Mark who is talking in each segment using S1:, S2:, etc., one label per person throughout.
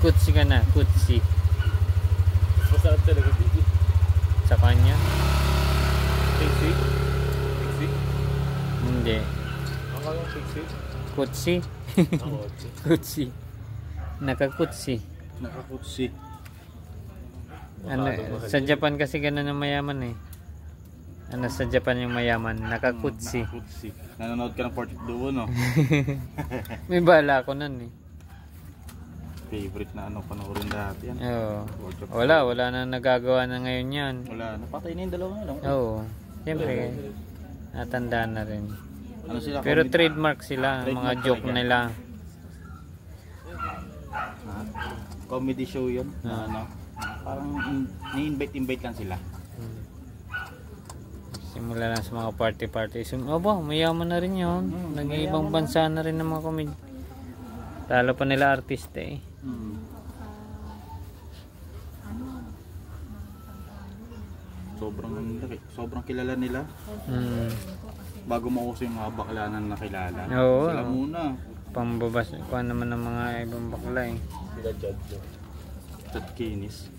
S1: Kutsi ka na, kutsi.
S2: Masarap talaga dito.
S1: Sa kanya?
S2: Pixie? Pixie?
S1: Hindi.
S2: Ang kalang pixie?
S1: Kutsi?
S2: Ang kotse.
S1: Kutsi. Nakakutsi.
S3: Nakakutsi.
S1: Ano, sa Japan kasi ganun ang mayaman eh. Ano sa Japan yung mayaman? Nakakutsi.
S3: Nakakutsi. Nanonood ka ng Portrait Duo, no?
S1: May bala ako nun eh.
S3: Favorite na ano, panoorin dati yan.
S1: Oo. Wala na nagagawa na ngayon yan.
S3: Wala, napatay na yung dalawa na lang.
S1: Oo. Siyempre, natanda na rin.
S3: Ano sila?
S1: Pero
S3: comedy?
S1: trademark sila,
S3: Trademark
S1: mga joke
S3: talaga.
S1: nila.
S3: Ah, comedy show yun. Na ano, parang ni-invite lang sila.
S1: Simula lang sa mga party. Obo, mayaman na rin yun. Nag-iibang bansa na rin ng mga komedya. Talo pa nila artista eh.
S3: Sobrang kilala nila. Bago mauso yung mga bakla na nakilala.
S1: Oo.
S3: Sila muna.
S1: Pambabas ko naman ng mga ibang bakla eh.
S2: Sila Chad.
S3: Chad Kinis.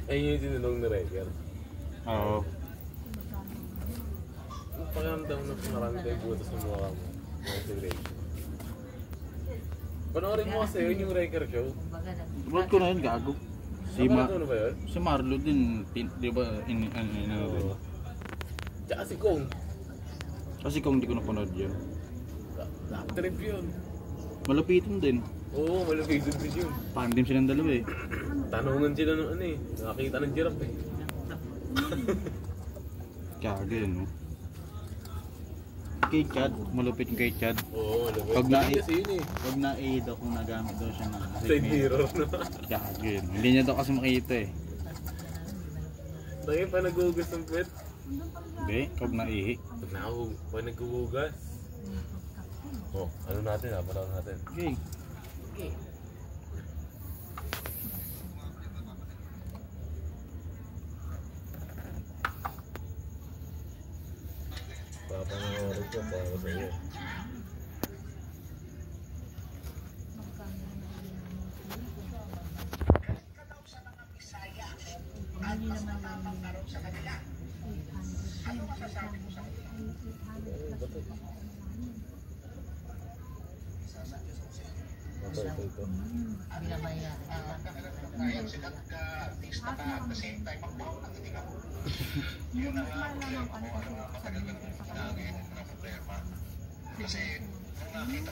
S2: Ay, yun yung tinanong ni Reker.
S3: Oo.
S2: Ang pakiramdam na marami tayong butas sa mukha mo. Mga integration. Panoorin mo kasi yun yung Reker show.
S3: Ba't ko na yun, gago?
S2: Ano ba yun?
S3: Si Marlo din, di ba,
S2: Oo. Tsaka si Kong.
S3: kasi kung hindi ko napanood yun.
S2: Trip yun.
S3: Malupitin din.
S2: Oo, malapit din yun.
S3: Tandem silang dalawa eh.
S2: Tanungan sila ng ano eh. Nakakita ng giraffe eh.
S3: Kaga yun, no? Kay Chad, malupit yung kay Chad.
S2: Oo, malapit.
S3: Pag na-
S2: Kasi yun eh.
S3: Pag na-aid ako, nagamit daw siya ng
S2: Side mirror na.
S3: Kaga yun. Hindi niya daw kasi makita eh.
S2: Tayo pa naghuhugas ng puwet.
S3: Hindi, pag naihi.
S2: Pag naghuhugas. Oh, ano natin ha? Parang natin.
S3: Okay.
S2: Okay. Papanoorin ko para sa iyo. Ito.